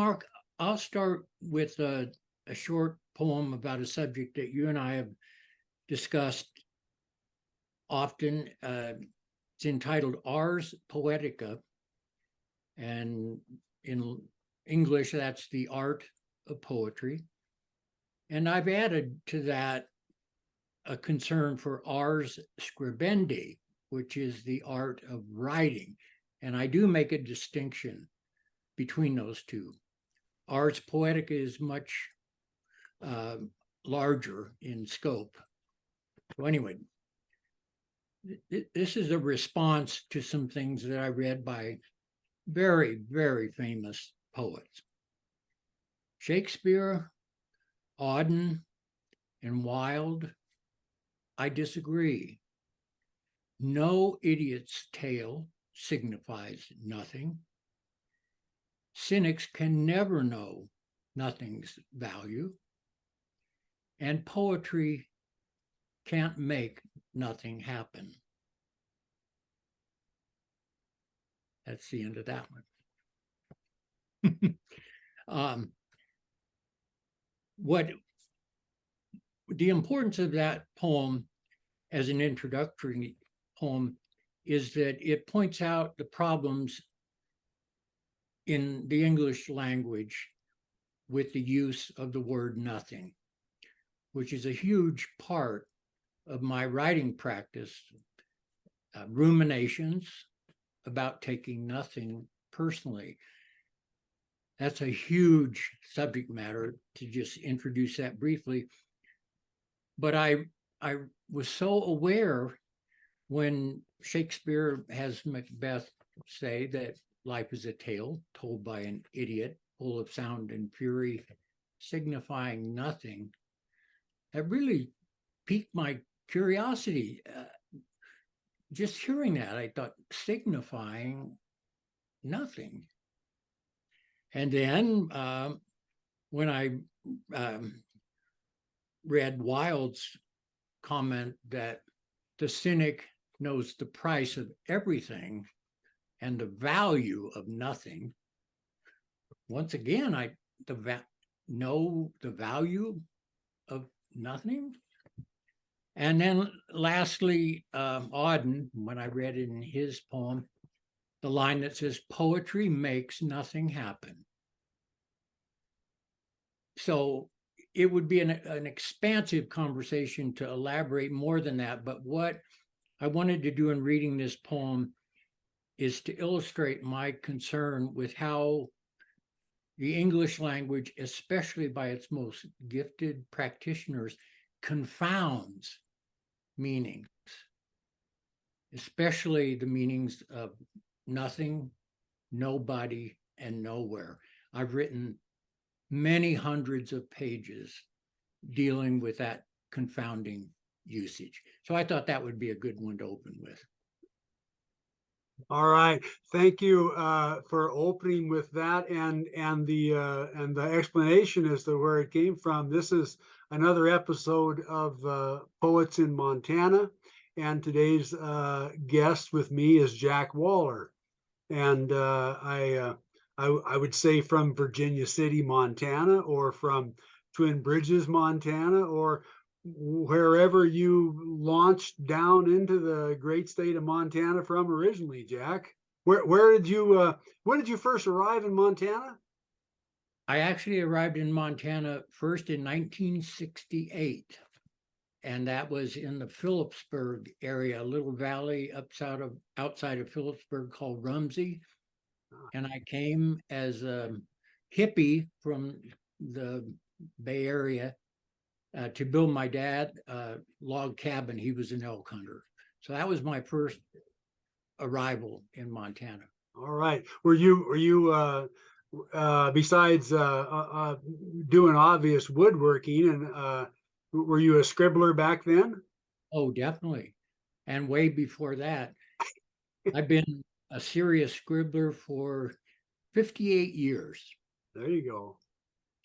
Mark, I'll start with a short poem about a subject that you and I have discussed often. It's entitled Ars Poetica, and in English, that's the art of poetry. And I've added to that a concern for ars scribendi, which is the art of writing. And I do make a distinction between those two. Ars Poetica is much larger in scope. So anyway, this is a response to some things that I read by very, very famous poets. Shakespeare, Auden, and Wilde, I disagree. No idiot's tale signifies nothing. Cynics can never know nothing's value. And poetry can't make nothing happen. That's the end of that one. What the importance of that poem as an introductory poem is that it points out the problems in the English language with the use of the word nothing, which is a huge part of my writing practice. Ruminations about taking nothing personally. That's a huge subject matter, to just introduce that briefly. But I was so aware when Shakespeare has Macbeth say that life is a tale told by an idiot, full of sound and fury, signifying nothing. That really piqued my curiosity. Just hearing that, I thought, signifying nothing. And then when I read Wilde's comment that the cynic knows the price of everything and the value of nothing, once again, know the value of nothing. And then lastly, Auden, when I read in his poem, the line that says, poetry makes nothing happen. So it would be an expansive conversation to elaborate more than that. But what I wanted to do in reading this poem is to illustrate my concern with how the English language, especially by its most gifted practitioners, confounds meanings, especially the meanings of nothing, nobody, and nowhere. I've written many hundreds of pages dealing with that confounding usage. So I thought that would be a good one to open with. All right, thank you for opening with that and the explanation as to where it came from. This is another episode of Poets in Montana, and today's guest with me is Jack Waller, and I would say from Virginia City, Montana, or from Twin Bridges, Montana, or wherever you launched down into the great state of Montana from originally, Jack. Where did you when did you first arrive in Montana? I actually arrived in Montana first in 1968, and that was in the Phillipsburg area, a little valley outside of Phillipsburg called Rumsey. And I came as a hippie from the Bay Area to build my dad a log cabin. He was an elk hunter. So that was my first arrival in Montana. All right. Were you besides doing obvious woodworking, and were you a scribbler back then? Oh, definitely. And way before that, I've been a serious scribbler for 58 years. There you go.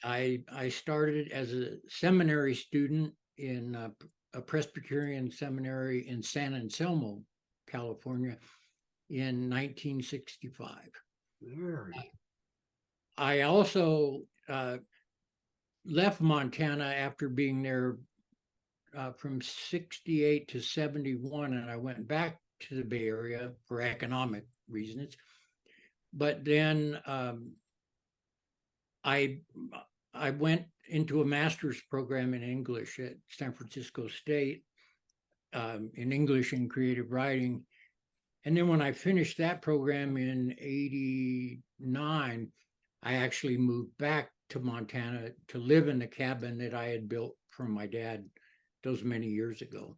I started as a seminary student in a Presbyterian seminary in San Anselmo, California, in 1965. I also left Montana after being there from 68 to 71, and I went back to the Bay Area for economic reasons. But then I went into a master's program in English at San Francisco State, in English and creative writing. And then when I finished that program in 89, I actually moved back to Montana to live in the cabin that I had built for my dad those many years ago.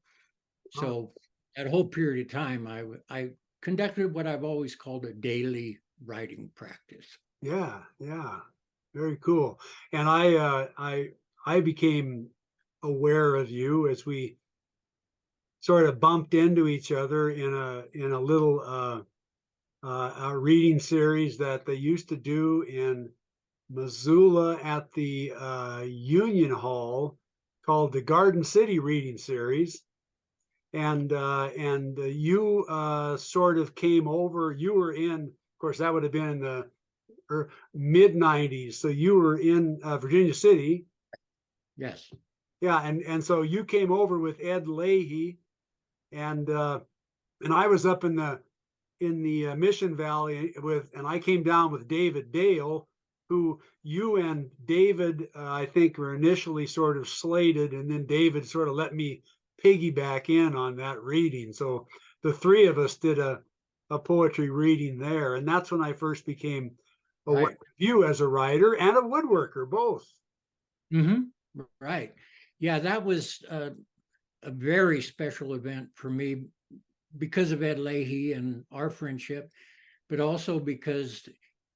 So that whole period of time, I conducted what I've always called a daily writing practice. Yeah, yeah, very cool. And I became aware of you as we sort of bumped into each other in a little a reading series that they used to do in Missoula at the Union Hall called the Garden City Reading Series. And you sort of came over. You were in, of course, that would have been in the mid 90s. So you were in Virginia City. Yes. Yeah, and so you came over with Ed Leahy, and I was up in the Mission Valley and I came down with David Dale, who you and David I think were initially sort of slated, and then David sort of let me piggyback in on that reading. So the three of us did a poetry reading there, and that's when I first became aware of you as a writer and a woodworker, both. Mm-hmm. Right. Yeah, that was a very special event for me because of Ed Leahy and our friendship, but also because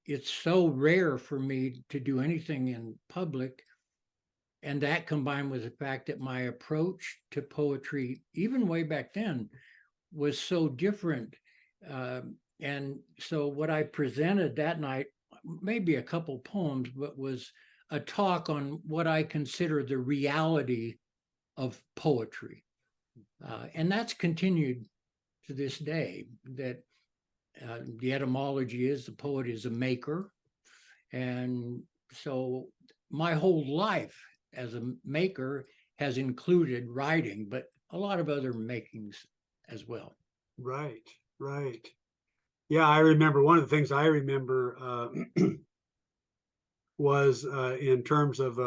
it's so rare for me to do anything in public. And that combined with the fact that my approach to poetry, even way back then, was so different. And so what I presented that night, maybe a couple poems, but was a talk on what I consider the reality of poetry. And that's continued to this day, that the etymology is the poet is a maker. And so my whole life as a maker has included writing, but a lot of other makings as well. Right, right. Yeah, I remember one of the things I remember was in terms of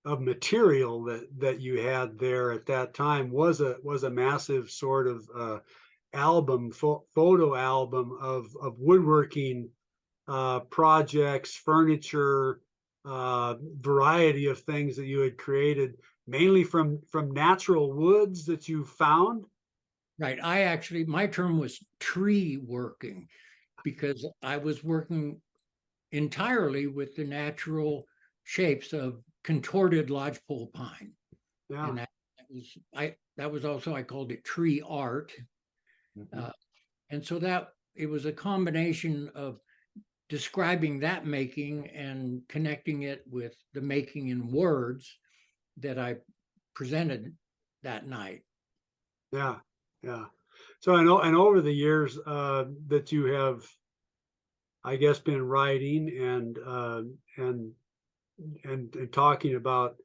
material that you had there at that time was a massive sort of album, photo album of woodworking projects, furniture, variety of things that you had created, mainly from natural woods that you found. Right. I actually, my term was tree working because I was working entirely with the natural shapes of contorted lodgepole pine. Yeah. And that was also, I called it tree art. Mm-hmm. And so that it was a combination of describing that making and connecting it with the making in words that I presented that night. Yeah, yeah. So I know, and over the years that you have, I guess, been writing and talking about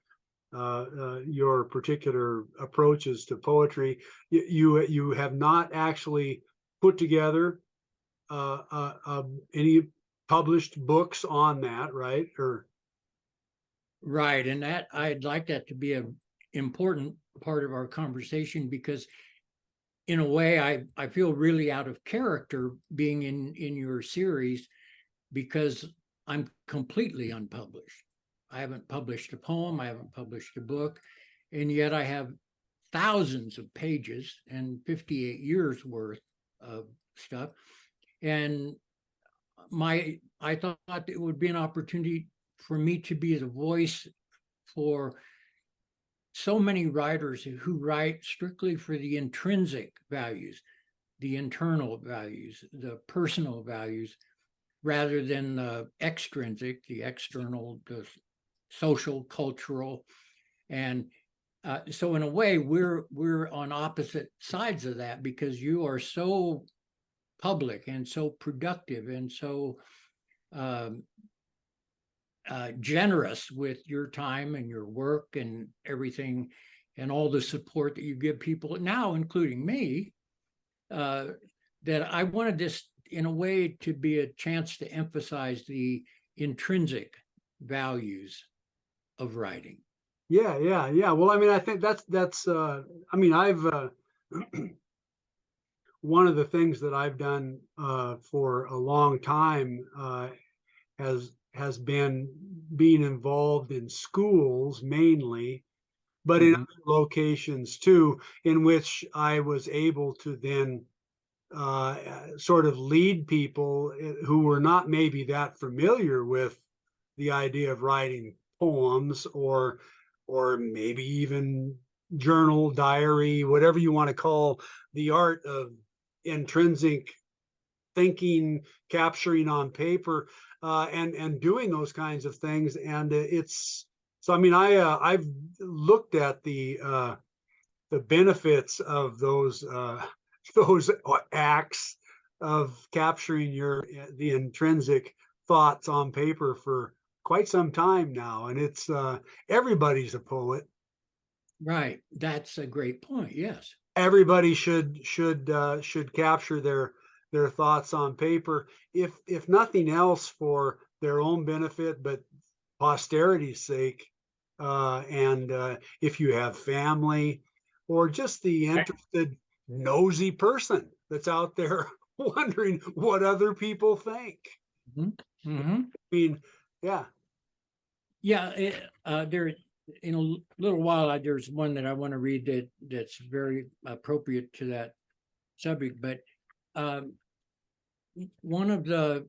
your particular approaches to poetry, you have not actually put together any published books on that, right? Or Right. And that I'd like that to be an important part of our conversation because in a way I feel really out of character being in your series because I'm completely unpublished. I haven't published a poem, I haven't published a book, and yet I have thousands of pages and 58 years worth of stuff. And I thought it would be an opportunity for me to be the voice for so many writers who write strictly for the intrinsic values, the internal values, the personal values, rather than the extrinsic, the external, the social, cultural. And so in a way, we're on opposite sides of that because you are so public and so productive and so generous with your time and your work and everything, and all the support that you give people now, including me, that I wanted this in a way to be a chance to emphasize the intrinsic values of writing. Yeah. Well, I mean, I think that's I mean, I've one of the things that I've done for a long time has been being involved in schools mainly, but in Mhm. other locations too, in which I was able to then sort of lead people who were not maybe that familiar with the idea of writing poems or maybe even journal, diary, whatever you want to call the art of intrinsic thinking, capturing on paper, and doing those kinds of things. And it's so. I mean, I've looked at the benefits of those those acts of capturing the intrinsic thoughts on paper for quite some time now, and it's everybody's a poet. Right. That's a great point. Yes. Everybody should capture their thoughts on paper, if nothing else for their own benefit, but posterity's sake. And if you have family or just the interested, nosy person that's out there wondering what other people think. Mhm. Mhm. I mean, yeah, Yeah. There, in a little while, there's one that I want to read that's very appropriate to that subject. But um, one of the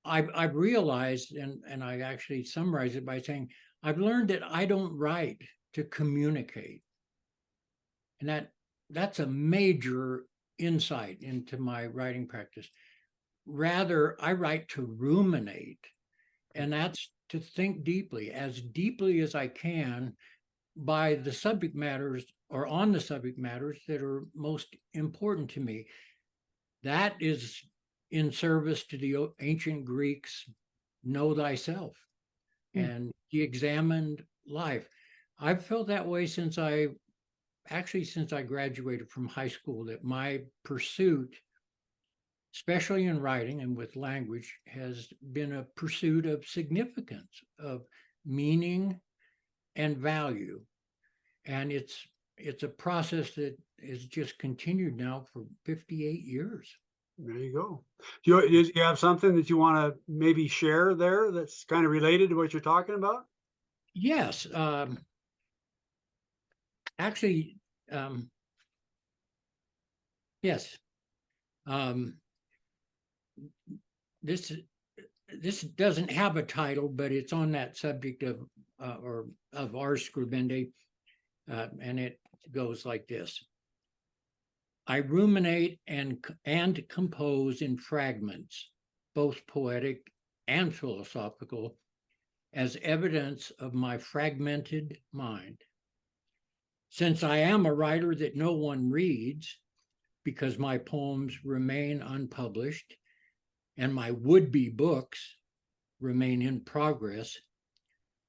I've realized, and I actually summarize it by saying, I've learned that I don't write to communicate, and that's a major insight into my writing practice. Rather, I write to ruminate, and that's to think deeply as I can, by the subject matters or on the subject matters that are most important to me. That is in service to the ancient Greeks, know thyself mm, and the examined life. I've felt that way since I graduated from high school, that my pursuit, especially in writing and with language, has been a pursuit of significance, of meaning and value. And it's a process that is just continued now for 58 years. there you go. Do you have something that you want to maybe share there that's kind of related to what you're talking about? Yes, actually, um, yes. Um, this this doesn't have a title, but it's on that subject of or of ars scribendi, and it goes like this: I ruminate and compose in fragments, both poetic and philosophical, as evidence of my fragmented mind. Since I am a writer that no one reads, because my poems remain unpublished and my would-be books remain in progress,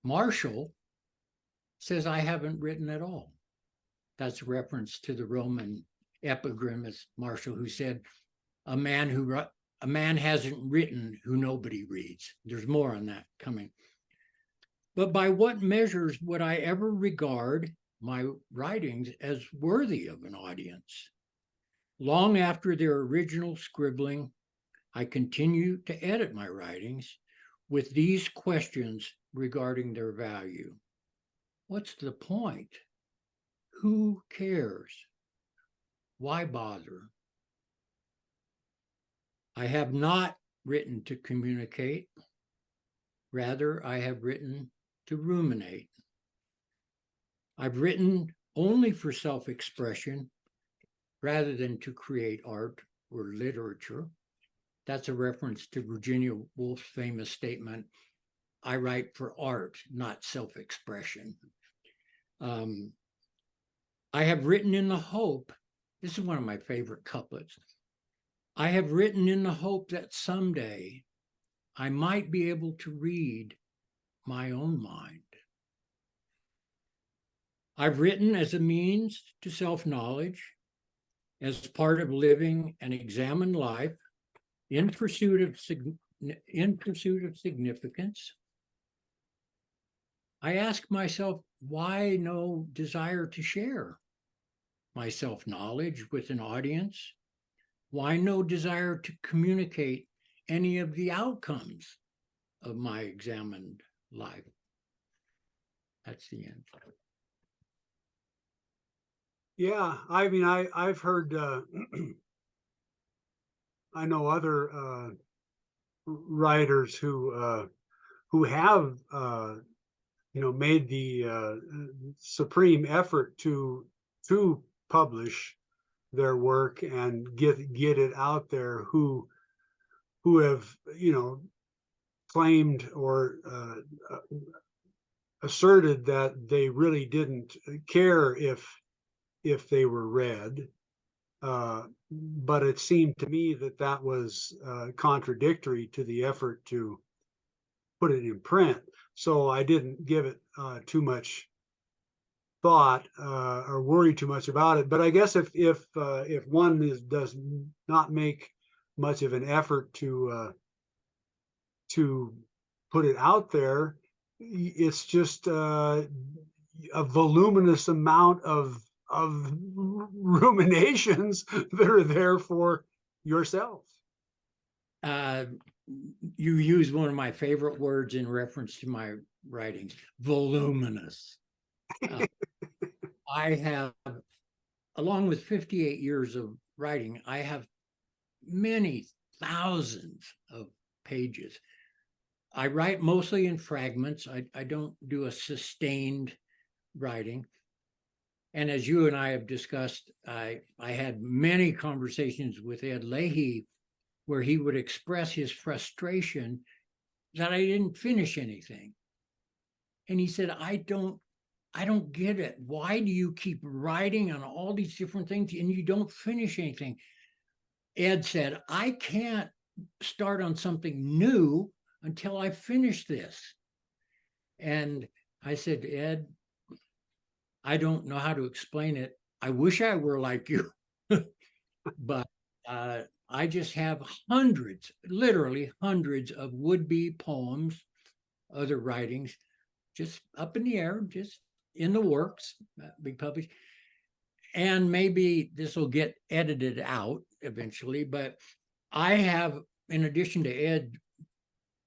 Marshall says I haven't written at all. That's a reference to the Roman epigrammatist Marshall, who said, a man hasn't written who nobody reads. There's more on that coming. But by what measures would I ever regard my writings as worthy of an audience? Long after their original scribbling, I continue to edit my writings with these questions regarding their value. What's the point? Who cares? Why bother? I have not written to communicate. Rather, I have written to ruminate. I've written only for self-expression rather than to create art or literature. That's a reference to Virginia Woolf's famous statement, I write for art, not self-expression. I have written in the hope, this is one of my favorite couplets, I have written in the hope that someday I might be able to read my own mind. I've written as a means to self-knowledge, as part of living an examined life in pursuit of significance. I ask myself, why no desire to share my self-knowledge with an audience? Why no desire to communicate any of the outcomes of my examined life? That's the end. Yeah, I mean, I've heard, I know other writers who have made the supreme effort to publish their work and get it out there, who have claimed or asserted that they really didn't care if they were read. But it seemed to me that that was contradictory to the effort to put it in print. So I didn't give it too much thought or worry too much about it. But I guess if one does not make much of an effort to put it out there, it's just a voluminous amount of ruminations that are there for yourself. You use one of my favorite words in reference to my writings, voluminous. I have, along with 58 years of writing, I have many thousands of pages. I write mostly in fragments. I don't do a sustained writing. And as you and I have discussed, I had many conversations with Ed Leahy where he would express his frustration that I didn't finish anything. And he said, I don't get it. Why do you keep writing on all these different things and you don't finish anything? Ed said, I can't start on something new until I finish this. And I said, Ed, I don't know how to explain it. I wish I were like you, but I just have hundreds, literally hundreds of would-be poems, other writings, just up in the air, just in the works, be published. And maybe this will get edited out eventually, but I have, in addition to Ed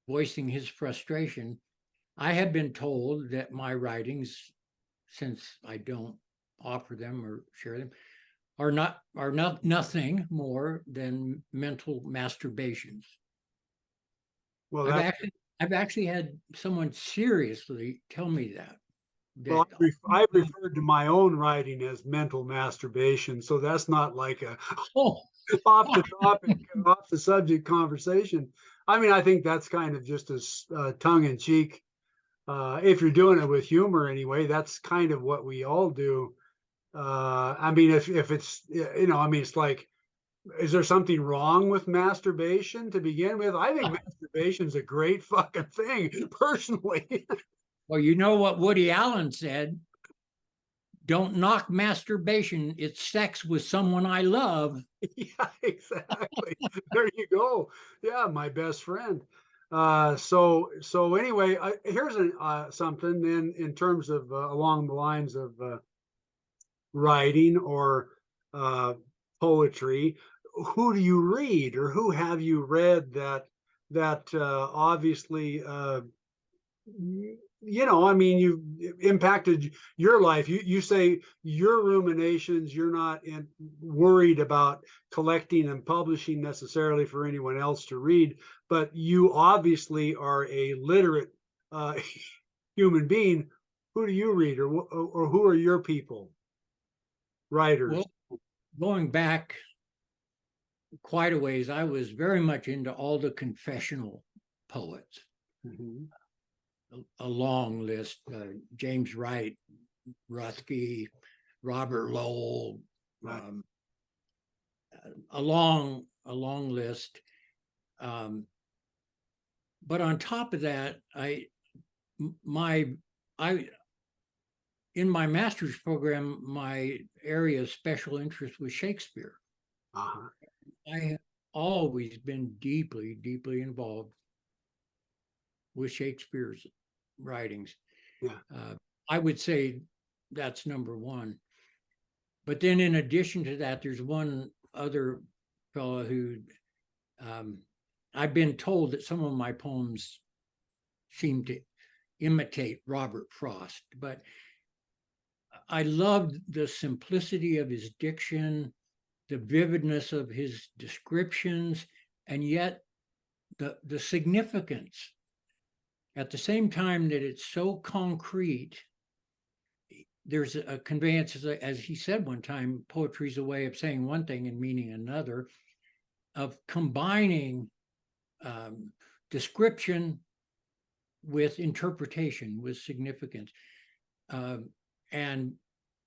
voicing his frustration, I have been told that my writings, since I don't offer them or share them, are not nothing more than mental masturbations. Well, I've actually had someone seriously tell me that. well, I've referred to my own writing as mental masturbation, so that's not like a oh, off the topic, off the subject conversation. I mean, I think that's kind of just a tongue in cheek. If you're doing it with humor anyway, that's kind of what we all do. I mean, if it's, I mean, it's like, is there something wrong with masturbation to begin with? I think masturbation is a great fucking thing, personally. well, you know what Woody Allen said? Don't knock masturbation. It's sex with someone I love. Yeah, exactly. There you go. Yeah, my best friend. So anyway, here's something in terms of along the lines of writing or poetry. Who do you read, or who have you read that obviously I mean, you've impacted your life. You say your ruminations, you're not worried about collecting and publishing necessarily for anyone else to read, but you obviously are a literate human being. Who do you read, or who are your people, writers? Well, going back quite a ways, I was very much into all the confessional poets. Mm-hmm. A long list: James Wright, Ruskin, Robert Lowell, Right. a long list. but on top of that, in my master's program, my area of special interest was Shakespeare. Uh-huh. I have always been deeply, deeply involved with Shakespeare's writings. Yeah. I would say that's number one. But then in addition to that, there's one other fellow who I've been told that some of my poems seem to imitate Robert Frost, but I loved the simplicity of his diction, the vividness of his descriptions, and yet the significance. At the same time that it's so concrete, there's a conveyance, as he said one time, poetry is a way of saying one thing and meaning another, of combining description with interpretation, with significance. And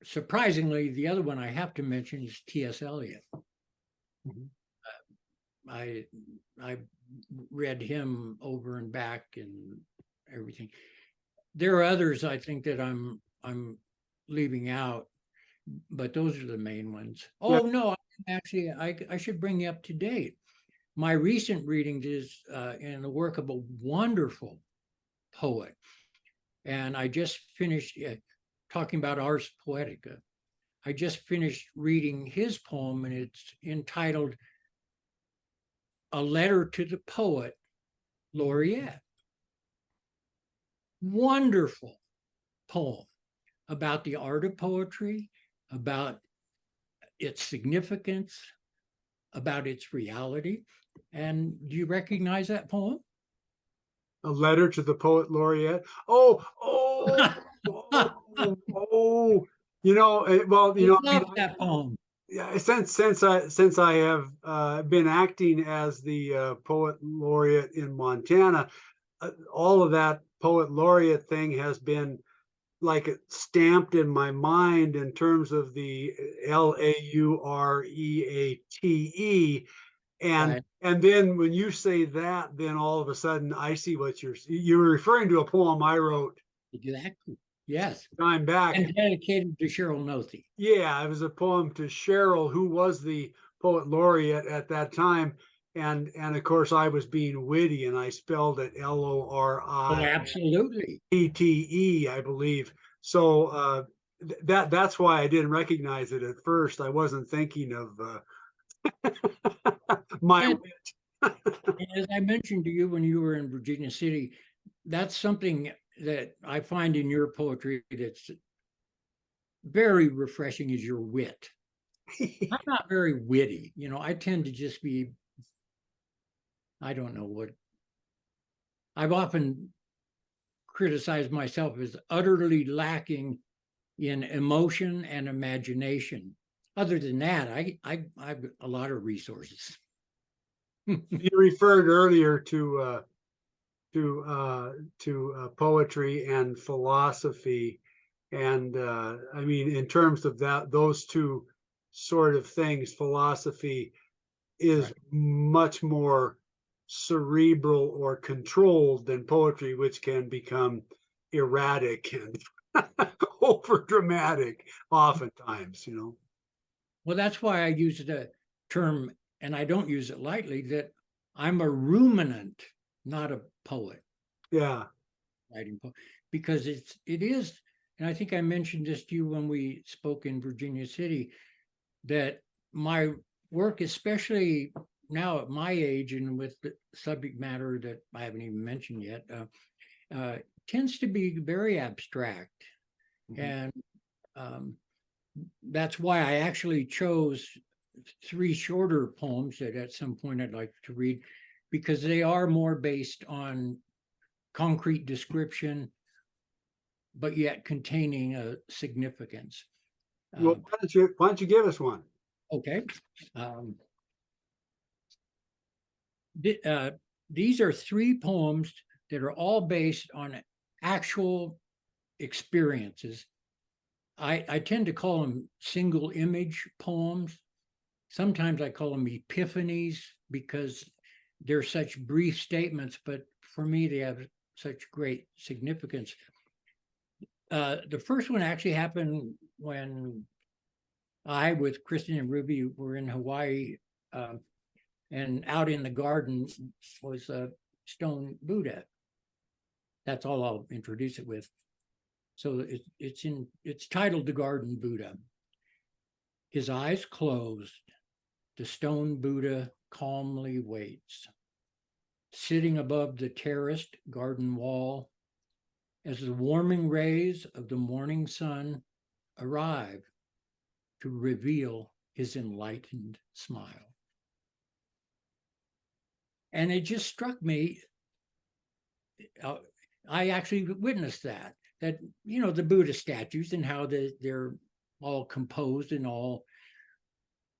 surprisingly, the other one I have to mention is T.S. Eliot. Mhm. I read him over and back and everything. There are others I think that I'm leaving out, but those are the main ones. Yeah. Oh no, actually, I should bring you up to date. My recent reading is in the work of a wonderful poet, and I just finished talking about Ars Poetica. I just finished reading his poem, and it's entitled "A Letter to the Poet Laureate." Wonderful poem about the art of poetry, about its significance, about its reality. And do you recognize that poem? A Letter to the Poet Laureate. Oh, oh, oh, oh. Well, I I mean, love that poem. yeah, since I have been acting as the poet laureate in Montana, all of that poet laureate thing has been like stamped in my mind in terms of the Laureate, and Right. and then when you say that, then all of a sudden I see what you're referring to, a poem I wrote Exactly. Yes. time back. And dedicated to Cheryl Nothey. Yeah, it was a poem to Cheryl, who was the poet laureate at that time. And of course I was being witty and I spelled it Oh, Loriette, absolutely. I believe. So that's why I didn't recognize it at first. I wasn't thinking of my And wit. as I mentioned to you when you were in Virginia City, that's something that I find in your poetry that's very refreshing is your wit. I'm not very witty. I tend to just be, I don't know what, I've often criticized myself as utterly lacking in emotion and imagination. Other than that, I've a lot of resources. You referred earlier to poetry and philosophy, and I mean, in terms of those two sort of things, philosophy is Right. much more cerebral or controlled than poetry, which can become erratic and over dramatic oftentimes. Well, that's why I use the term, and I don't use it lightly, that I'm a ruminant, not a poet. Yeah. Writing poem, because it is, and I think I mentioned this to you when we spoke in Virginia City, that my work, especially now at my age and with the subject matter that I haven't even mentioned yet, tends to be very abstract. Mhm. And that's why I actually chose 3 shorter poems that at some point I'd like to read, because they are more based on concrete description, but yet containing a significance. Well, why don't you give us one? Okay. These are 3 poems that are all based on actual experiences. I tend to call them single image poems. Sometimes I call them epiphanies because they're such brief statements, but for me, they have such great significance. The first one actually happened when I, with Kristen and Ruby, were in Hawaii, and out in the garden was a stone Buddha. That's all I'll introduce it with. So it's titled The Garden Buddha. His eyes closed, the stone Buddha calmly waits, sitting above the terraced garden wall as the warming rays of the morning sun arrive to reveal his enlightened smile. And it just struck me, I actually witnessed that, the Buddha statues and how they're all composed and all,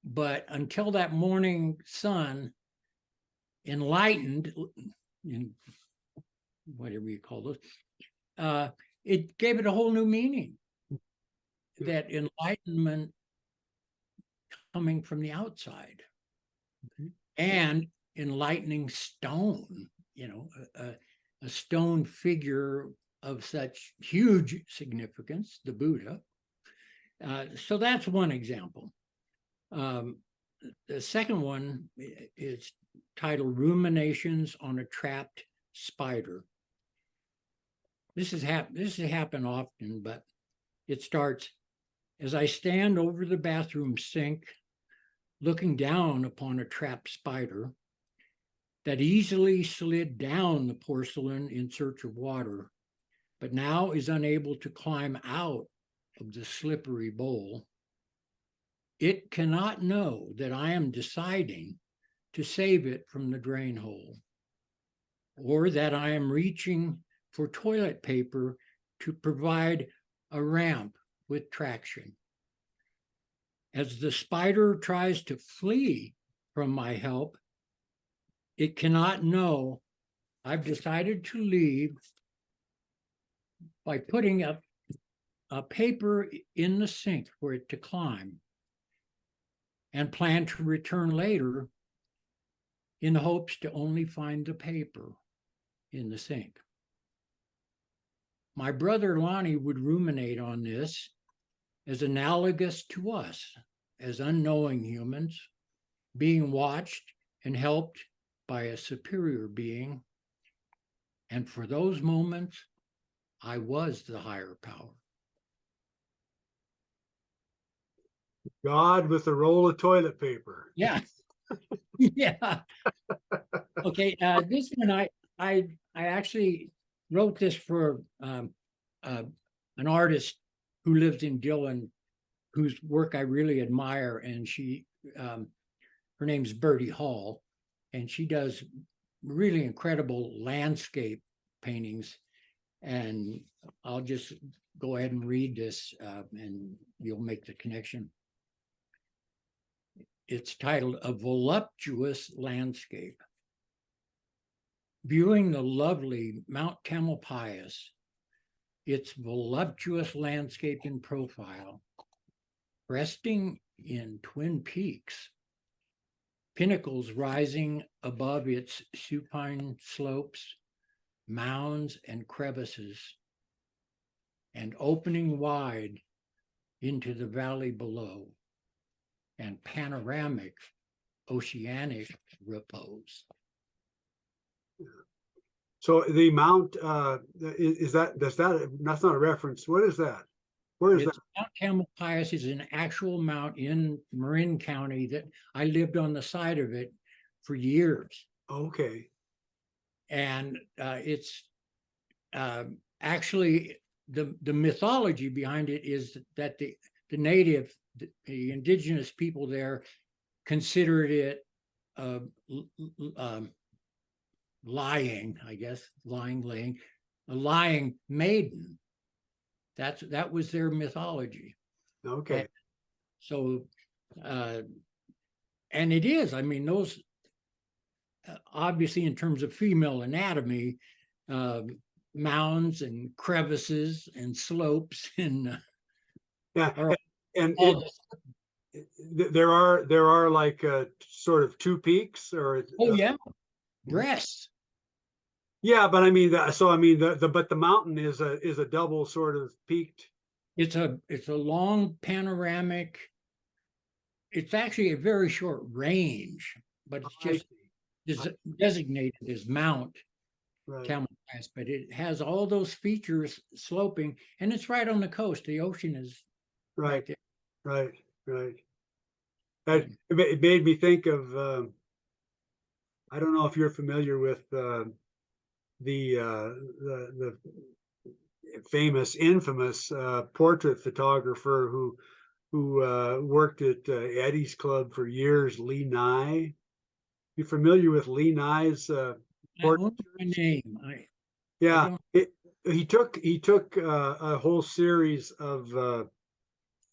but until that morning sun enlightened, whatever you call those, it gave it a whole new meaning. That enlightenment coming from the outside, and enlightening stone, a stone figure of such huge significance, the Buddha. So that's one example. The second one is titled Ruminations on a Trapped Spider. This has happened often, but it starts, as I stand over the bathroom sink, looking down upon a trapped spider that easily slid down the porcelain in search of water, but now is unable to climb out of the slippery bowl. It cannot know that I am deciding to save it from the drain hole, or that I am reaching for toilet paper to provide a ramp with traction. As the spider tries to flee from my help, it cannot know I've decided to leave by putting a paper in the sink for it to climb, and plan to return later in hopes to only find the paper in the sink. My brother Lonnie would ruminate on this as analogous to us as unknowing humans being watched and helped by a superior being. And for those moments, I was the higher power. God with a roll of toilet paper. Yeah. Yeah. Okay. This one, I actually wrote this for an artist who lives in Dillon, whose work I really admire, and her name's Bertie Hall, and she does really incredible landscape paintings. And I'll just go ahead and read this, and you'll make the connection. It's titled A Voluptuous Landscape. Viewing the lovely Mount Tamalpais, its voluptuous landscape in profile, resting in twin peaks, pinnacles rising above its supine slopes, mounds and crevices, and opening wide into the valley below, and panoramic oceanic repose. So the Mount, that's not a reference. What is that? Where is that? Mount Tamalpais is an actual mount in Marin County that I lived on the side of it for years. Okay. And it's actually the mythology behind it is that the indigenous people there considered it lying, I guess, laying, a lying maiden. That was their mythology. Okay. And so, and it is, I mean, those, obviously in terms of female anatomy, mounds and crevices and slopes and yeah, and there are like sort of two peaks, or oh yeah, breasts. Yeah, but I mean, so I mean, but the mountain is a double sort of peaked. It's a long panoramic. It's actually a very short range, but it's I just see. designated as Mount Right, Tamalpais, but it has all those features sloping, and it's right on the coast. The ocean is right, right there. right, right. Um, It made me think of. I don't know if you're familiar with the famous, infamous portrait photographer who worked at Eddie's Club for years, Lee Nye. You familiar with Lee Nye's I portrait? own my name. I Yeah, don't. he took a whole series of well,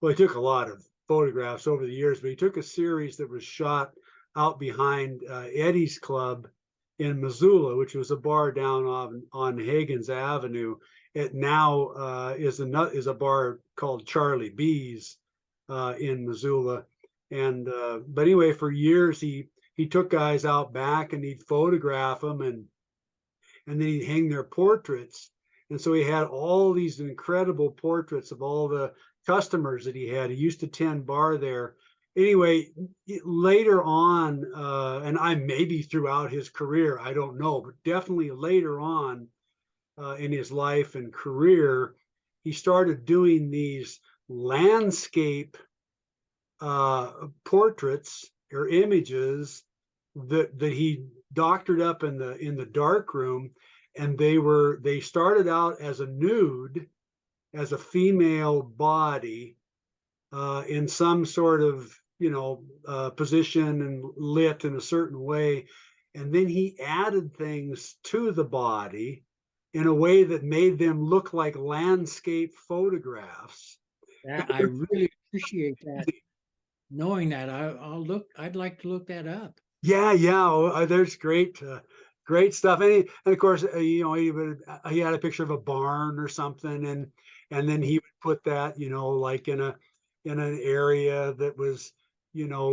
he took a lot of photographs over the years, but he took a series that was shot out behind Eddie's Club in Missoula, which was a bar down on Hagen's Avenue. It now is a bar called Charlie B's in Missoula. And but anyway, for years he took guys out back and he'd photograph them, and then he'd hang their portraits. And so he had all these incredible portraits of all the customers that he had. He used to tend bar there. Anyway, later on, and I maybe throughout his career, I don't know, but definitely later on in his life and career, he started doing these landscape portraits or images that he doctored up in the dark room, and they started out as a nude, as a female body in some sort of position and lit in a certain way, and then he added things to the body in a way that made them look like landscape photographs. I really appreciate that. Knowing that, I'll look. I'd like to look that up. Yeah, yeah. There's great stuff. And of course, he had a picture of a barn or something, and then he would put that, like in an area that was,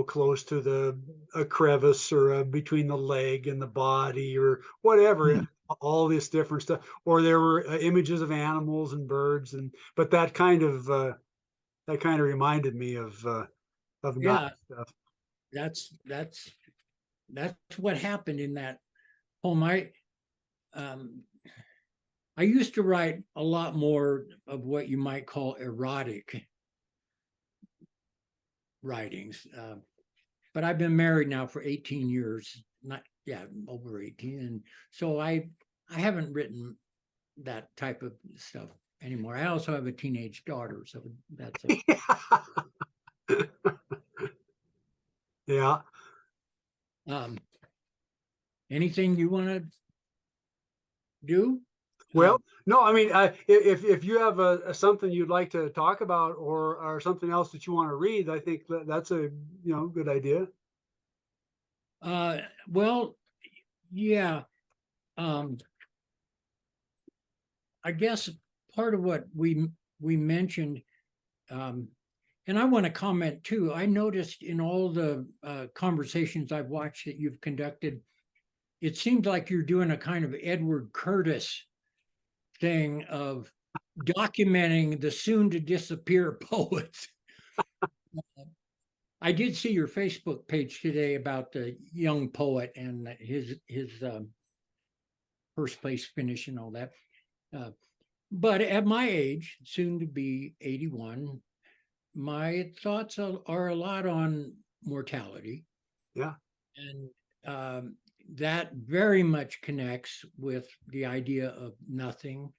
close to a crevice or between the leg and the body or whatever. Hmm. All this different stuff. Or there were images of animals and birds, but that kind of reminded me of not Yeah, stuff. that's that's that's what happened in that poem. Um, I used to write a lot more of what you might call erotic writings, but I've been married now for 18 years, not yeah, over 18, and so I haven't written that type of stuff anymore. I also have a teenage daughter, so that's a Yeah. um, anything you want to do. Well, no, I mean, if you have something you'd like to talk about or something else that you want to read, I think that's a good idea. Uh, well, yeah. Um, I guess part of what we mentioned, um, and I want to comment too. I noticed in all the conversations I've watched that you've conducted, it seems like you're doing a kind of Edward Curtis thing of documenting the soon to disappear poets. I did see your Facebook page today about the young poet and his first place finish and all that. Uh, but at my age, soon to be 81, my thoughts are a lot on mortality, Yeah. and that very much connects with the idea of nothing,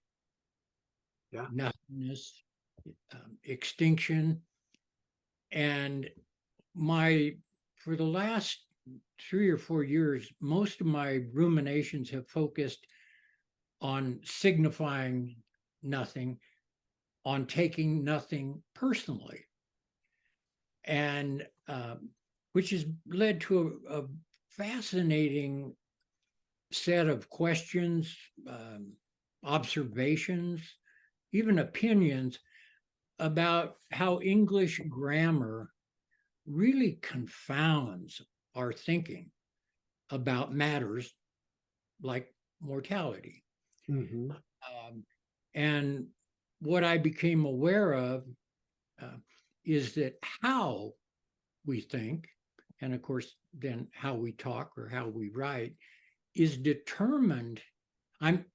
Yeah. nothingness, extinction, and my for the last 3 or 4 years, most of my ruminations have focused on signifying nothing, on taking nothing personally, and which has led to a fascinating set of questions, observations, even opinions about how English grammar really confounds our thinking about matters like mortality. Mhm. And what I became aware of is that how we think, and of course, then how we talk or how we write, is determined. I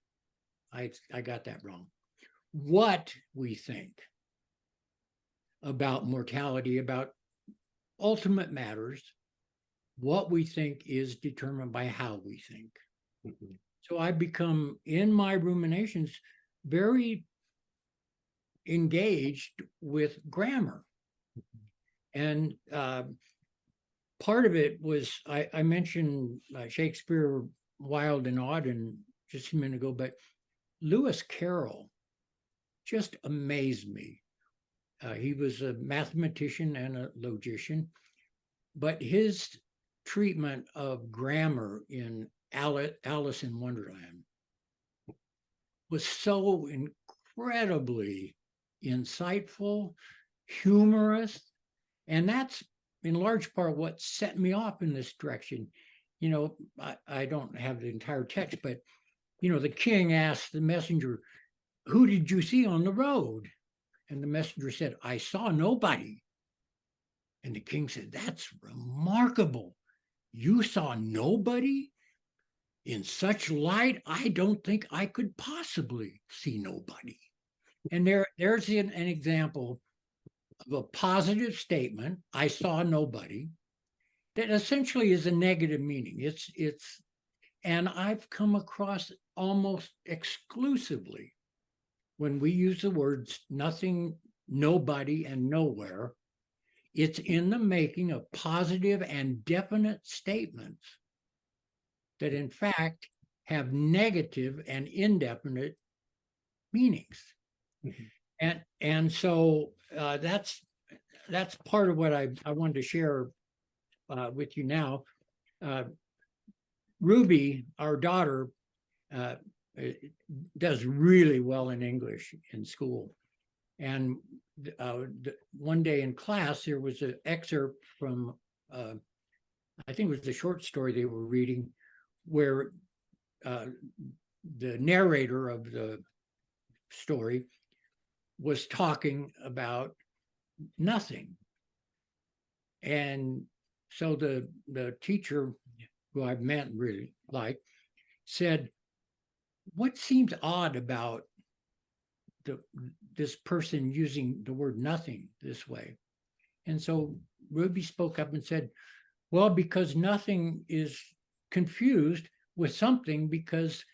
got that wrong. What we think about mortality, about ultimate matters, what we think is determined by how we think. Mhm. So I become, in my ruminations, very engaged with grammar. And part of it was, I mentioned Shakespeare, Wild and Auden just a minute ago, but Lewis Carroll just amazed me. He was a mathematician and a logician, but his treatment of grammar in Alice in Wonderland was so incredibly insightful, humorous, and that's in large part what set me off in this direction. You know, I don't have the entire text, but you know, the king asked the messenger, "Who did you see on the road?" And the messenger said, "I saw nobody." And the king said, "That's remarkable. You saw nobody? In such light, I don't think I could possibly see nobody." And there's an example of a positive statement, "I saw nobody," that essentially is a negative meaning. And I've come across almost exclusively when we use the words nothing, nobody, and nowhere, it's in the making of positive and definite statements that in fact have negative and indefinite meanings. Mhm. And so that's part of what I wanted to share with you now. Ruby, our daughter, uh, does really well in English in school. And one day in class, there was an excerpt from, I think it was a short story they were reading, where the narrator of the story was talking about nothing. And so the teacher, who I've met and really like, said, "What seems odd about this person using the word nothing this way?" And so Ruby spoke up and said, "Well, because nothing is confused with something, because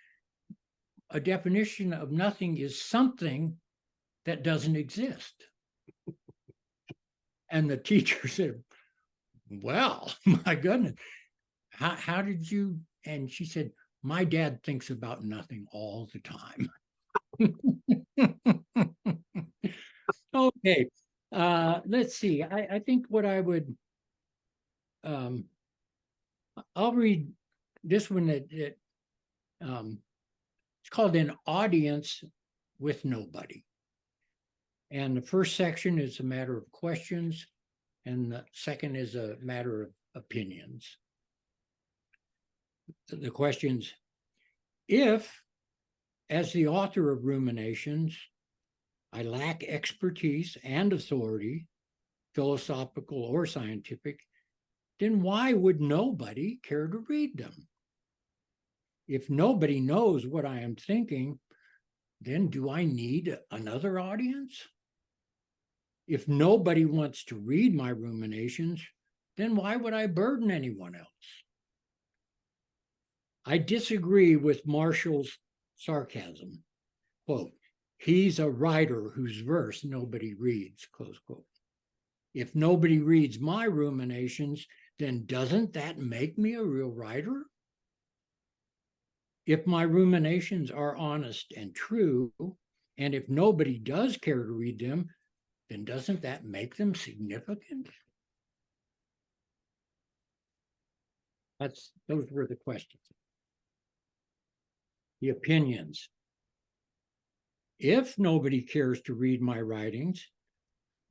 a definition of nothing is something that doesn't exist." And the teacher said, "Well, my goodness, how did you?" And she said, "My dad thinks about nothing all the time." Okay, let's see. I think what I would, um, I'll read this one that it's called An Audience with Nobody. And the first section is a matter of questions, and the second is a matter of opinions. The questions: if, as the author of Ruminations, I lack expertise and authority, philosophical or scientific, then why would nobody care to read them? If nobody knows what I am thinking, then do I need another audience? If nobody wants to read my ruminations, then why would I burden anyone else? I disagree with Marshall's sarcasm. Quote, "He's a writer whose verse nobody reads," close quote. If nobody reads my ruminations, then doesn't that make me a real writer? If my ruminations are honest and true, and if nobody does care to read them, then doesn't that make them significant? Those were the questions. The opinions. If nobody cares to read my writings,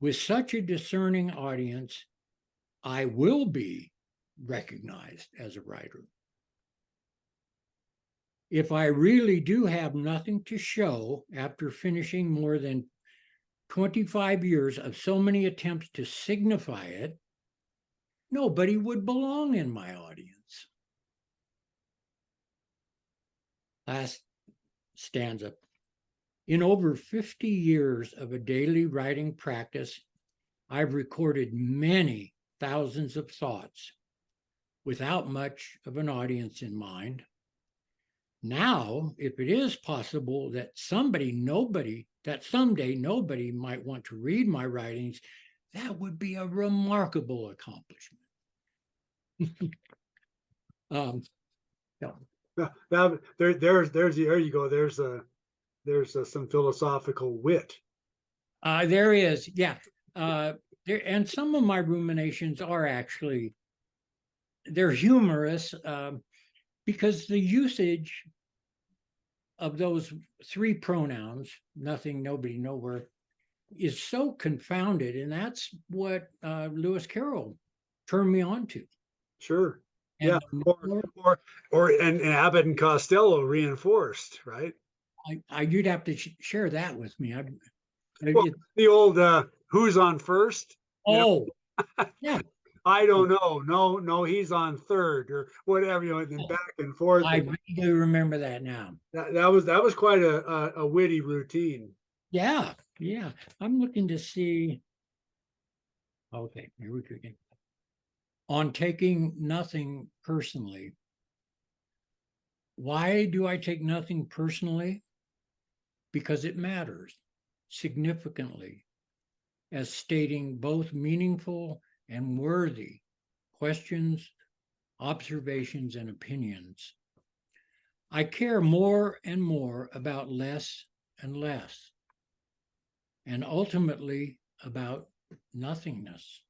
with such a discerning audience, I will be recognized as a writer. If I really do have nothing to show after finishing more than 25 years of so many attempts to signify it, nobody would belong in my audience. Last stanza. In over 50 years of a daily writing practice, I've recorded many thousands of thoughts without much of an audience in mind. Now, if it is possible that someday nobody might want to read my writings, that would be a remarkable accomplishment. Yeah. There you go. There's some philosophical wit. There is, yeah. And some of my ruminations are actually, they're humorous because the usage of those three pronouns, nothing, nobody, nowhere, is so confounded. And that's what Lewis Carroll turned me on to. Sure. And Yeah. And Abbott and Costello reinforced, right? you'd have to share that with me. The old who's on first? Oh, yeah. I don't know. No, he's on third or whatever, and then back and forth. I do remember that now. That was quite a witty routine. Yeah. I'm looking to see. Okay, here we go again. On taking nothing personally. Why do I take nothing personally? Because it matters significantly as stating both meaningful and worthy questions, observations, and opinions. I care more and more about less and less, and ultimately about nothingness.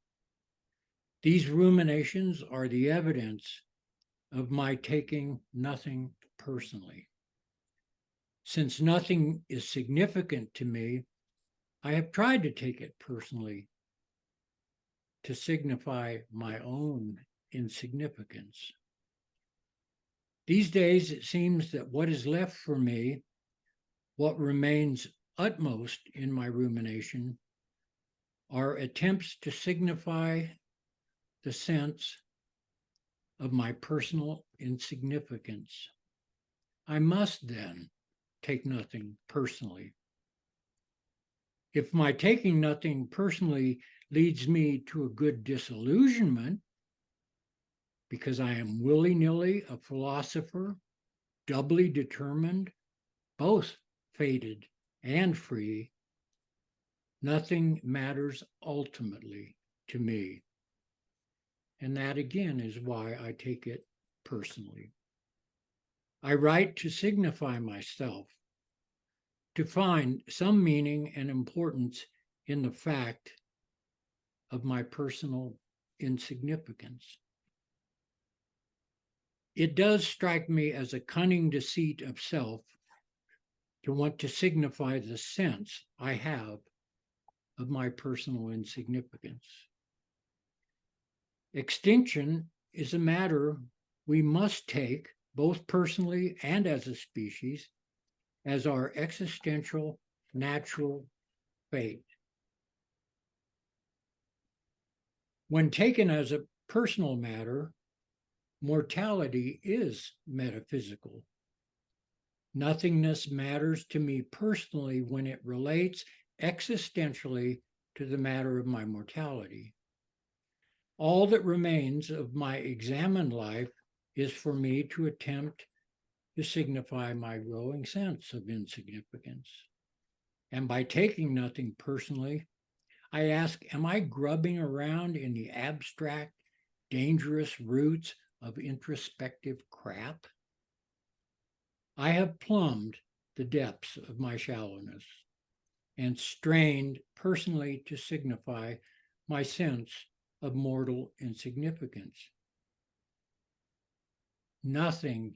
These ruminations are the evidence of my taking nothing personally. Since nothing is significant to me, I have tried to take it personally to signify my own insignificance. These days, it seems that what is left for me, what remains utmost in my rumination, are attempts to signify the sense of my personal insignificance. I must then take nothing personally. If my taking nothing personally leads me to a good disillusionment, because I am willy-nilly a philosopher, doubly determined, both fated and free, nothing matters ultimately to me. And that again is why I take it personally. I write to signify myself, to find some meaning and importance in the fact of my personal insignificance. It does strike me as a cunning deceit of self to want to signify the sense I have of my personal insignificance. Extinction is a matter we must take, both personally and as a species, as our existential, natural fate. When taken as a personal matter, mortality is metaphysical. Nothingness matters to me personally when it relates existentially to the matter of my mortality. All that remains of my examined life is for me to attempt to signify my growing sense of insignificance. And by taking nothing personally, I ask, am I grubbing around in the abstract, dangerous roots of introspective crap? I have plumbed the depths of my shallowness and strained personally to signify my sense of mortal insignificance. Nothing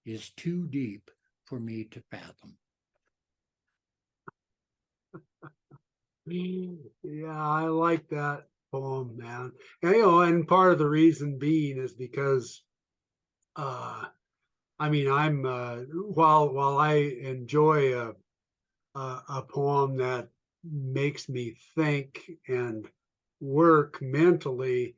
is too deep for me to fathom. Yeah, I like that poem, man. And, and part of the reason being is because I mean, I'm while I enjoy a poem that makes me think and work mentally,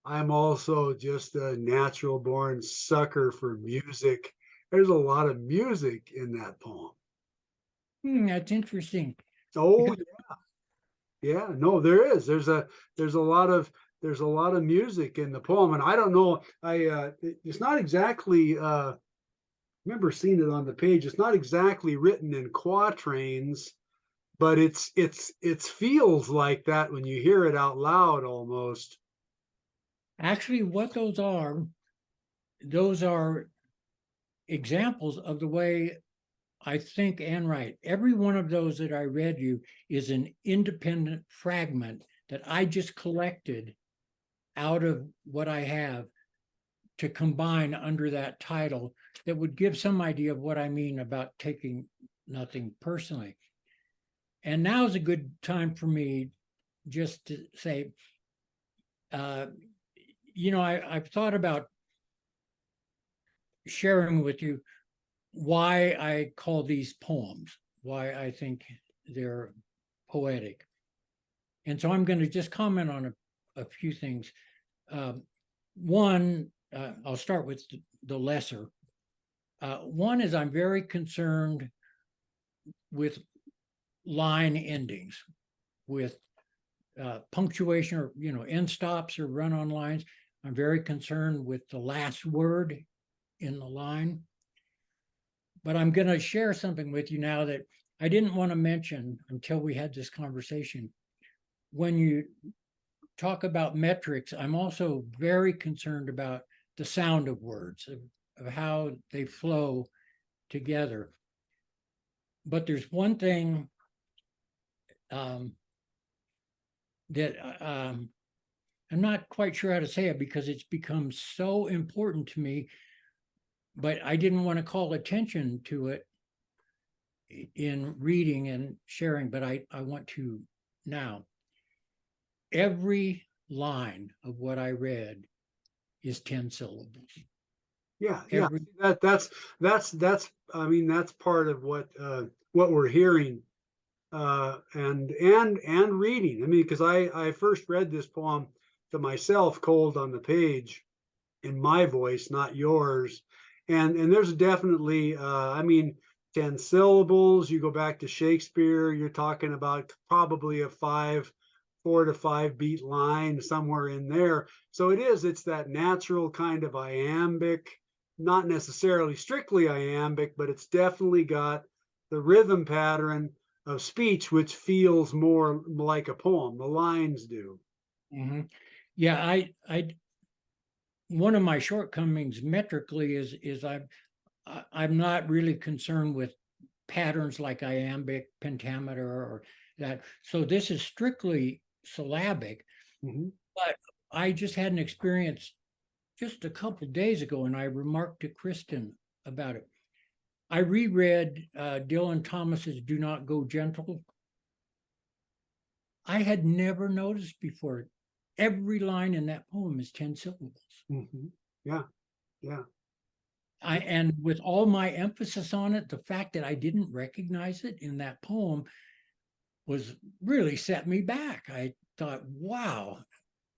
I'm also just a natural born sucker for music. There's a lot of music in that poem. That's interesting. Oh Because yeah, no, there is. There's a lot of there's a lot of music in the poem, and I don't know. It's not exactly. Remember seeing it on the page. It's not exactly written in quatrains, but it feels like that when you hear it out loud almost. actually, what those are examples of the way I think and write. Every one of those that I read you is an independent fragment that I just collected out of what I have to combine under that title that would give some idea of what I mean about taking nothing personally. And now is a good time for me just to say, uh, I've thought about sharing with you why I call these poems, why I think they're poetic. And so I'm going to just comment on a few things. One, I'll start with the lesser. One is I'm very concerned with line endings, with punctuation or end stops or run on lines. I'm very concerned with the last word in the line. But I'm going to share something with you now that I didn't want to mention until we had this conversation. When you talk about metrics, I'm also very concerned about the sound of words, of how they flow together. But there's one thing that I'm not quite sure how to say it because it's become so important to me, but I didn't want to call attention to it in reading and sharing, but I want to now. Every line of what I read is 10 syllables. Yeah, yeah. Every That's I mean that's part of what we're hearing and reading. I mean, because I first read this poem to myself cold on the page in my voice, not yours. And there's definitely I mean 10 syllables. You go back to Shakespeare, you're talking about probably a 4 to 5 beat line somewhere in there. So it's that natural kind of iambic, not necessarily strictly iambic, but it's definitely got the rhythm pattern of speech, which feels more like a poem. The lines do. Mhm. Yeah, I one of my shortcomings metrically is I'm not really concerned with patterns like iambic, pentameter, or that. So this is strictly syllabic. Mhm. But I just had an experience just a couple of days ago, and I remarked to Kristen about it. I reread Dylan Thomas's "Do Not Go Gentle." I had never noticed before. Every line in that poem is 10 syllables. Mhm. Yeah, yeah. And with all my emphasis on it, the fact that I didn't recognize it in that poem was really set me back. I thought, wow.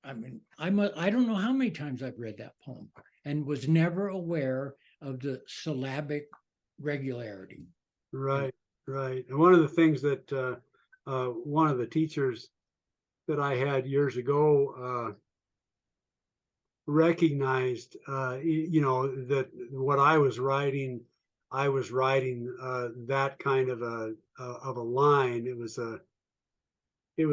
I mean, I don't know how many times I've read that poem and was never aware of the syllabic regularity. Right, right. And one of the things that one of the teachers that I had years ago recognized, that what I was writing that kind of a line. It was a it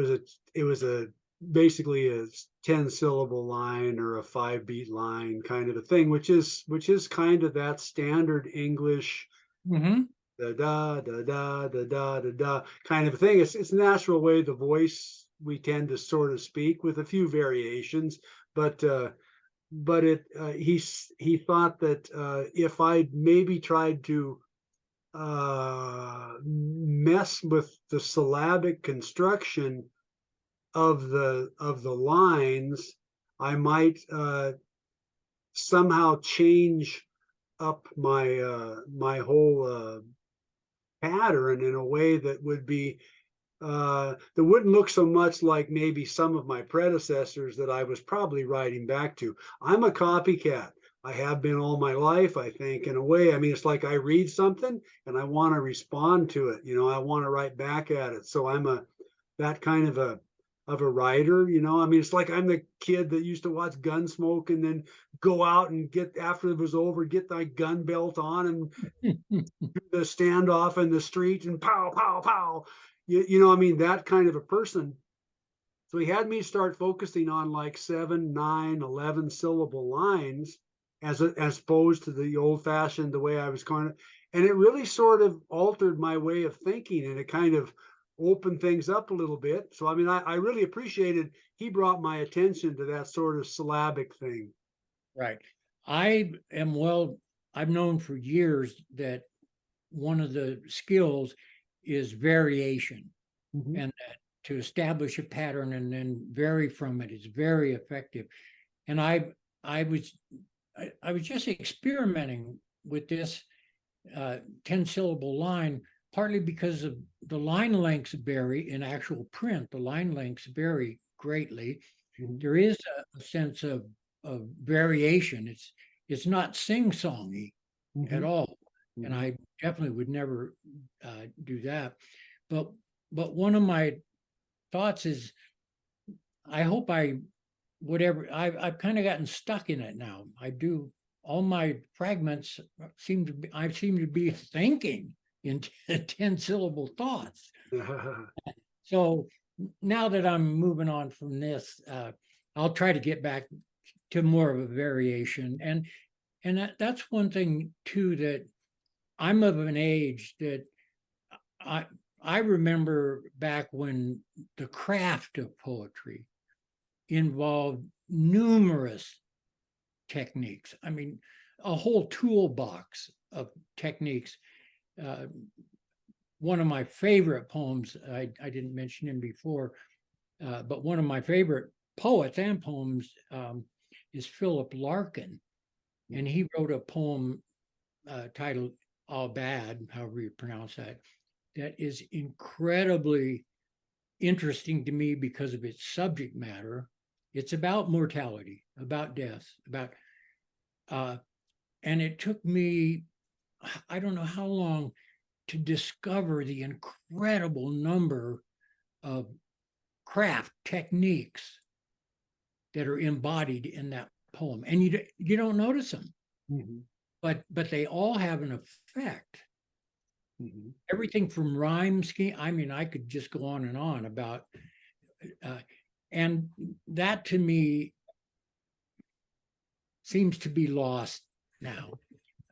was a basically a 10 syllable line or a 5 beat line kind of a thing, which is kind of that standard English Mm-hmm. da da da da da da da da kind of a thing. It's a natural way the voice we tend to sort of speak with a few variations, but he thought that if I maybe tried to mess with the syllabic construction of the lines, I might somehow change up my my whole pattern in a way that would be that wouldn't look so much like maybe some of my predecessors that I was probably writing back to. I'm a copycat. I have been all my life, I think, in a way. I mean, it's like I read something and I want to respond to it. You know, I want to write back at it. So I'm a that kind of a writer. You know, I mean, it's like I'm the kid that used to watch Gunsmoke and then go out and get after it was over, get my gun belt on and the standoff in the street and pow, pow, pow. You know, I mean, that kind of a person. So he had me start focusing on like 7, 9, 11 syllable lines as opposed to the old fashioned, the way I was kind of, and it really sort of altered my way of thinking and it kind of opened things up a little bit. So, I mean, I really appreciated he brought my attention to that sort of syllabic thing. Right. I am well, I've known for years that one of the skills is variation, Mhm. and that to establish a pattern and then vary from it is very effective. And I was I was just experimenting with this 10 syllable line, partly because of the line lengths vary in actual print. The line lengths vary greatly. Mhm. There is a sense of variation. It's not sing-songy at Mhm. all. And Mhm. I definitely would never do that. But one of my thoughts is I hope whatever I've kind of gotten stuck in it now. I do all my fragments I seem to be thinking in 10 syllable thoughts. So now that I'm moving on from this, I'll try to get back to more of a variation. And that's one thing too, that I'm of an age that I I remember back when the craft of poetry involved numerous techniques. I mean, a whole toolbox of techniques. Uh, One of my favorite poems, I didn't mention him before, but one of my favorite poets and poems is Philip Larkin. And he wrote a poem titled All Bad, however you pronounce that, that is incredibly interesting to me because of its subject matter. It's about mortality, about death, about uh, and it took me, I don't know how long, to discover the incredible number of craft techniques that are embodied in that poem, and you don't notice them, Mhm. but they all have an effect. Mhm. Everything from rhyme scheme. I mean, I could just go on and on about, uh, and that to me seems to be lost now.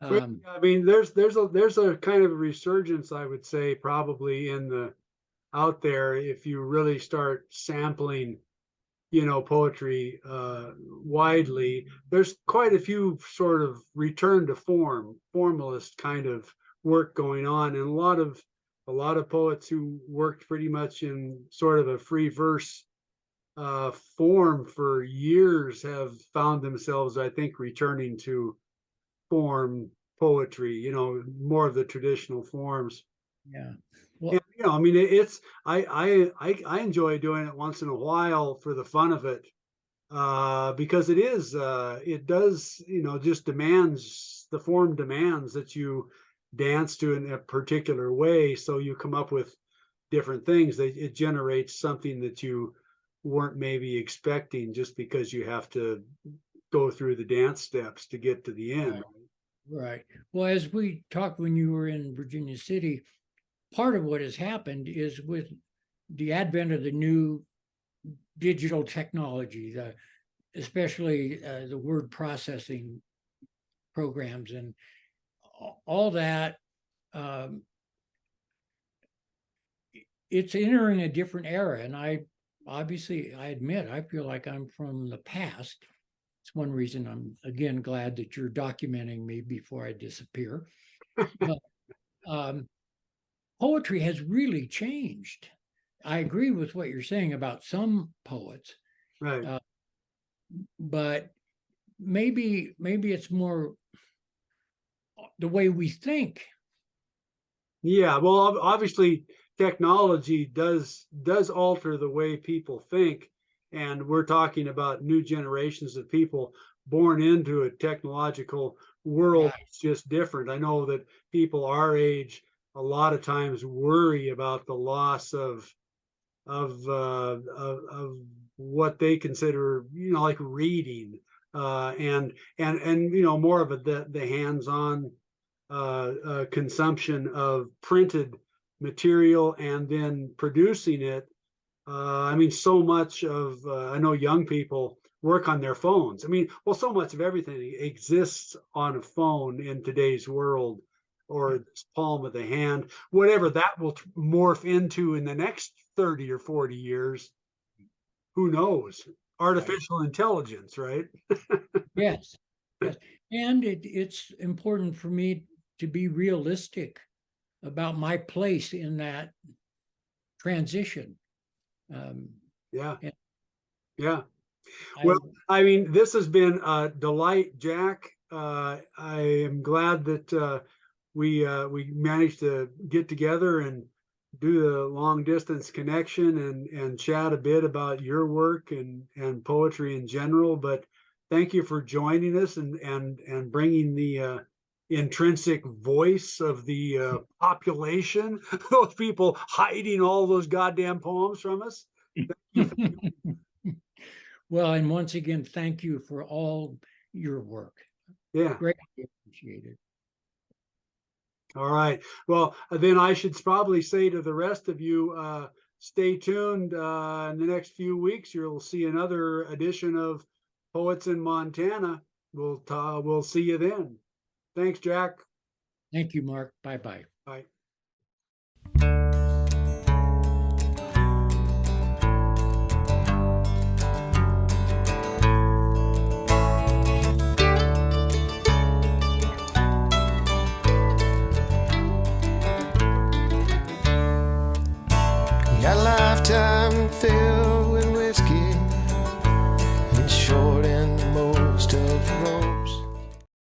Well, Um, I mean, there's a kind of a resurgence, I would say, probably in the out there if you really start sampling, you know, poetry widely. There's quite a few sort of return to form, formalist kind of work going on, and a lot of poets who worked pretty much in sort of a free verse form for years have found themselves, I think, returning to form poetry, you know, more of the traditional forms. yeah. And Well, you know, I mean, it's I enjoy doing it once in a while for the fun of it, because it does, you know, just demands the form demands that you dance to in a particular way, so you come up with different things. That it generates something that you weren't maybe expecting just because you have to go through the dance steps to get to the end. right, right. Well, as we talked when you were in Virginia City, part of what has happened is with the advent of the new digital technology, especially the word processing programs and all that, um, it's entering a different era. And I admit, I feel like I'm from the past. It's one reason I'm, again, glad that you're documenting me before I disappear. But um, poetry has really changed. I agree with what you're saying about some poets, Right. but maybe it's more the way we think. Yeah, well, obviously technology does alter the way people think, and we're talking about new generations of people born into a technological world. Yeah. It's just different. I know that people our age a lot of times worry about the loss of what they consider, like reading, and more of the hands-on consumption of printed material and then producing it. I mean, so much of I know young people work on their phones. I mean, well, so much of everything exists on a phone in today's world, or this palm of the hand, whatever that will morph into in the next 30 or 40 years. Who knows? Artificial intelligence, right? Yes, yes. And it's important for me to be realistic about my place in that transition. Yeah. And Yeah. I, Well, I mean, this has been a delight, Jack. I am glad that we managed to get together and do the long distance connection and chat a bit about your work and poetry in general. But thank you for joining us and bringing the intrinsic voice of the population, those people hiding all those goddamn poems from us. well, and once again, thank you for all your work. Yeah. Greatly appreciated. All right. Well, then I should probably say to the rest of you, stay tuned. In the next few weeks, you'll see another edition of Poets in Montana. We'll see you then. Thanks, Jack. Thank you, Mark. Bye-bye. Bye. Got a lifetime filled